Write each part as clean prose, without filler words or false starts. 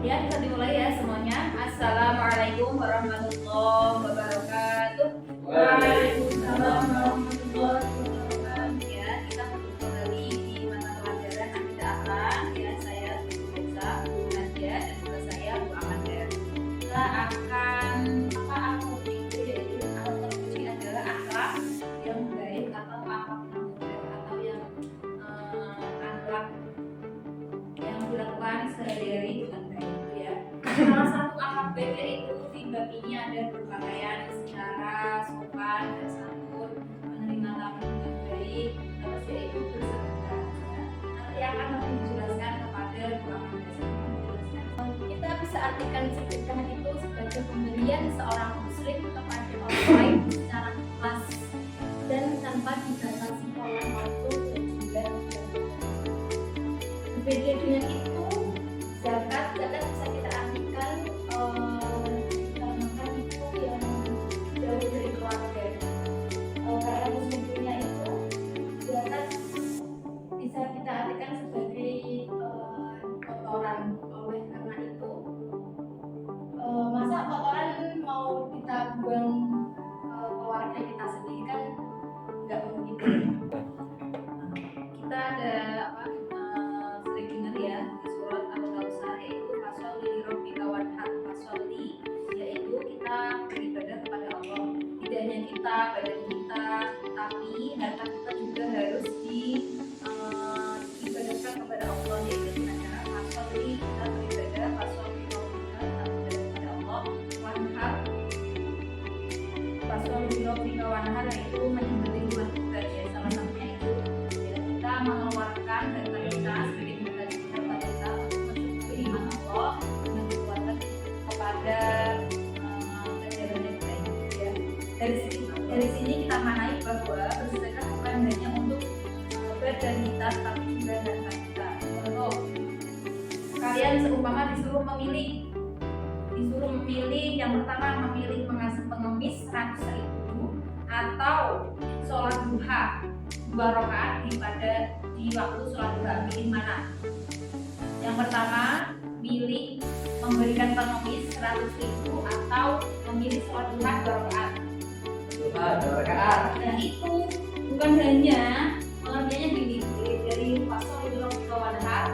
Ya, kita dimulai ya semuanya. Assalamualaikum warahmatullahi wabarakatuh. Waalaikumsalam warahmatullahi wabarakatuh. Ya, kita bertemu kembali di mata pelajaran Akidah Akhlak. Ya, saya Guru Biasa, Bu Nadia, dan juga saya Bu Amanda. Kita akan topik yaitu terpuji adalah akhlak yang baik atau akhlak yang baik atau yang akhlak yang dilakukan sehari-hari dengan baik ya. Salah satu akhlak baik yaitu di bab ini ada berpakaian secara sopan dan santun, menerima tamu dengan baik, terus yaitu bersedekah ya. Nanti akan lebih dijelaskan kepada ulama menjelaskan. Kita bisa artikan sedekah itu sebagai pemberian seorang muslim kepada orang lain secara ikhlas dan tanpa dibatasi oleh waktu dan juga berbeda dengan itu, zakat bisa kita artikan dikarenakan itu yang jauh dari keluarga. Karena sesungguhnya itu zakat bisa kita artikan sebagai kotoran. Oleh karena itu, masa kotoran mau kita buang keluarga kita sendiri kan nggak mungkin. Kita ada sering dengar ya di surat Al-Kautsar yaitu fasholli lirabbika wanhar. Fasholli yaitu kita beribadah kepada Allah. Tidak hanya kita, badan kita, tapi harta kita juga harus diibadahkan kepada Allah, yaitu dengan cara fasholli kita beribadah, fasholli lirabbika kita beribadah kepada Allah, wanhar. Fasholli lirabbika wanhar yaitu menyembelih hewan kurban ya, salah satunya itu ya, kita mengeluarkan harta kita sebagai harta kita untuk mensyukuri iman Allah dengan berbuatan kepada ajaran yang baik ya. Dari sini kita maknai bahwa bersedekah bukan hanya untuk badan kita tapi juga harta kita. Contoh, kalian seumpama disuruh memilih yang pertama memilih mengasih pengemis 100.000 atau sholat duha 2 rakaat di waktu sholat duha, pilih mana? Yang pertama milih memberikan pengemis 100.000 atau memilih sholat duha 2 rakaat. 2 rakaat. Dan itu bukan hanya pengertiannya gini, dari pasal itu wanhar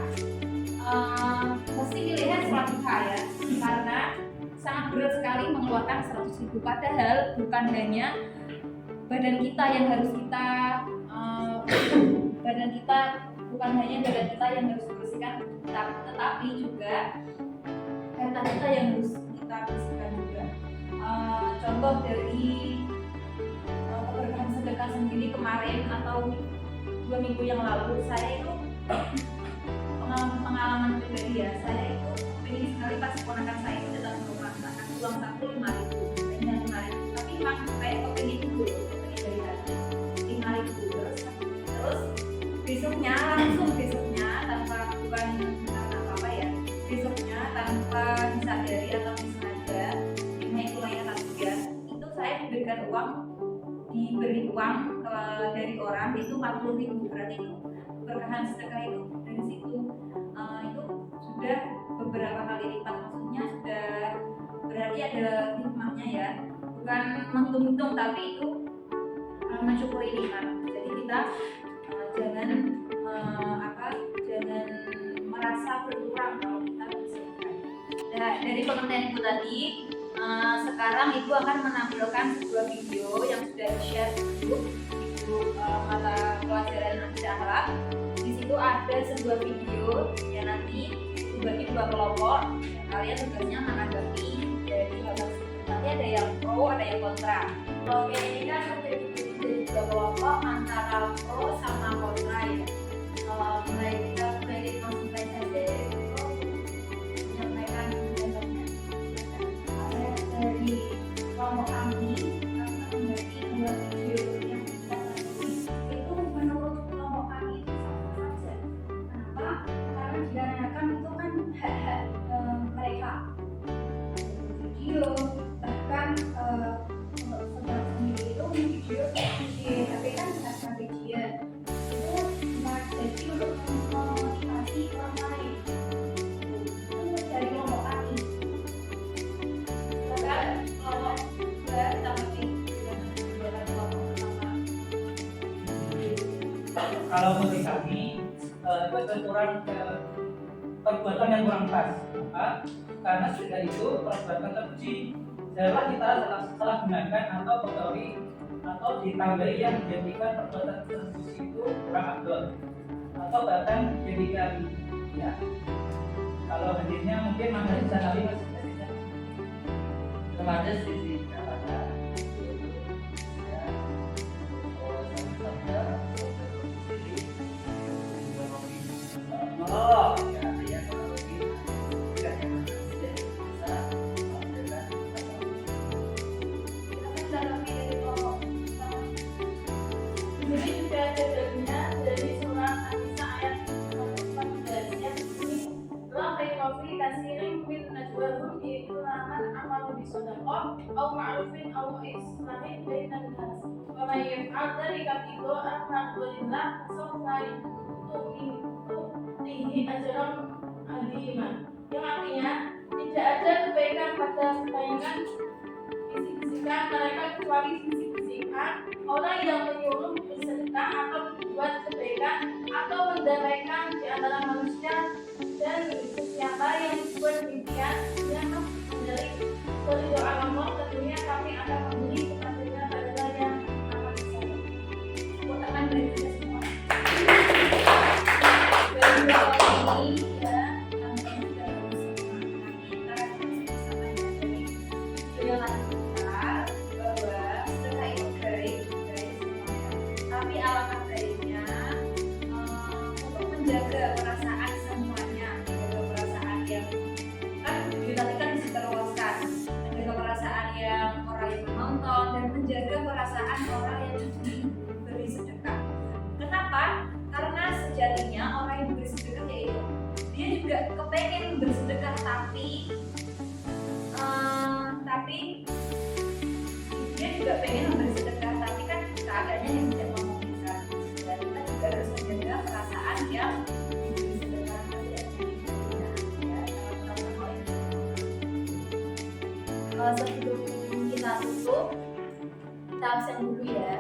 mesti pilihnya sholat duha ya, karena sangat berat sekali mengeluarkan 100.000. Padahal bukan hanya badan kita yang harus kita bukan hanya badan kita yang harus dibersihkan, tetapi juga harta kita yang harus kita bersihkan juga. Contoh dari keberkahan sedekah sendiri kemarin atau 2 minggu yang lalu, saya itu pengalaman pribadi ya, saya itu pengen sekali pas keponakan saya itu datang ke rumah, kasih uang saku 5.000, tapi memang saya kepengen itu dari hati 5.000 terus besoknya tanpa bukan apa ya, besoknya tanpa disadari atau disengaja hitungannya satu ya, itu saya diberi uang dari orang itu 40.000. Berarti itu keberkahan sedekah itu dari situ itu sudah beberapa kali lipat, maksudnya sudah berarti ada hikmahnya ya, bukan menghitung-hitung tapi itu mensyukuri nikmat. Jadi kita jangan merasa berkurang kalau kita bersedekah. Nah, dari pengertian itu tadi, sekarang Ibu akan menampilkan sebuah video yang sudah di-share di grup mata pelajaran Akidah Akhlak. Di situ ada sebuah video yang nanti dibagi 2 kelompok. Kalian tugasnya menanggapi dari hal tersebut. Nanti ada yang pro, ada yang kontra. Oke, ini kan menjadi 2 kelompok antara pro sama kontra ya. Mulai dari konsultan saja itu menyampaikan pendapatnya. Ada dari kelompok kami akan membagi 2 video yang kita tadi. Itu menurut kelompok kami itu sama saja. Kenapa? Karena dikarenakan itu kan hak-hak mereka. Video bahkan untuk sebuah sendiri itu video tapi kan bukan dia itu cuma jadi untuk perbuatan yang kurang pas. Karena sedekah itu perbuatan terpuji. Janganlah kita salah gunakan atau kotori atau ditambahi yang menjadikan perbuatan terpuji itu kurang afdol atau bahkan menjadikan ya. Kalau hadisnya mungkin Mas bisa kali Mas hadisnya. Remaja sisi kata ya. Oh, sabda Oh, ya ya kalau lebih tidak yang tidak bisa alhamdulillah. Kita kan cara pilih kelompok. Jadi juga ada dalilnya dari surah An-Nisa ayat 14 yang bunyi la khairu fi katsirin min najwahum illa man amara bi shadaqah aw ma'rufin aw islahin bainan nas. Wa may yaf'al dzalika ibtigha'a mardatillah fasawfa yu'tihi ajran 'azima. Yang artinya tidak ada kebaikan pada pertanyaan bisik-bisikan mereka kecuali bisik-bisikan orang yang menyuruh bersedekah atau berbuat kebaikan atau mendamaikan di antara manusia dan siapa yang berbuat demikian yang dari berdoa Allah tentunya kami akan memberi kepadanya pada yang akan bersama. Buat akan dari kita semua. Dari doa ini ya kami sudah bersama. Kita akan bersama dari jalan bahwa sedekah itu baik semuanya. Tapi alangkah baiknya untuk menjaga perasaan semuanya, menjaga perasaan yang kan tadi kan diteruskan, menjaga perasaan yang orang yang menonton dan menjaga perasaan orang yang diberi sedekah. Kenapa? Karena sejatinya orang yang diberi sedekah yaitu dia juga kepengen bersedekah tapi dia juga pengen memberi sedekah tapi kan keadaannya yang tidak memungkinkan. Dan kita juga harus menjaga perasaan yang diberi sedekah tidak dimiliki. Ya, sebelum kita tutup, kita absen dulu ya.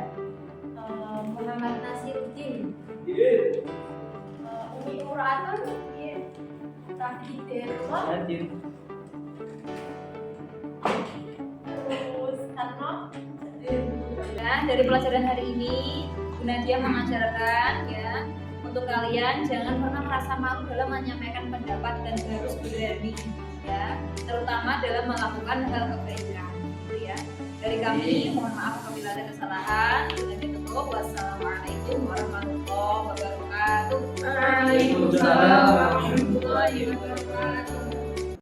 Muhammad Nasiruddin, Umi Uratul, Tahidullah, hadir. terus Karno. Nah, dari pelajaran hari ini Bu Nadia mengajarkan ya untuk kalian jangan pernah merasa malu dalam menyampaikan pendapat dan harus berani ya, terutama dalam melakukan hal kebaikan gitu ya. Dari kami mohon maaf apabila ada kesalahan. Dan ditutup. Wassalamualaikum warahmatullahi wabarakatuh. Waalaikumsalam warahmatullahi wabarakatuh.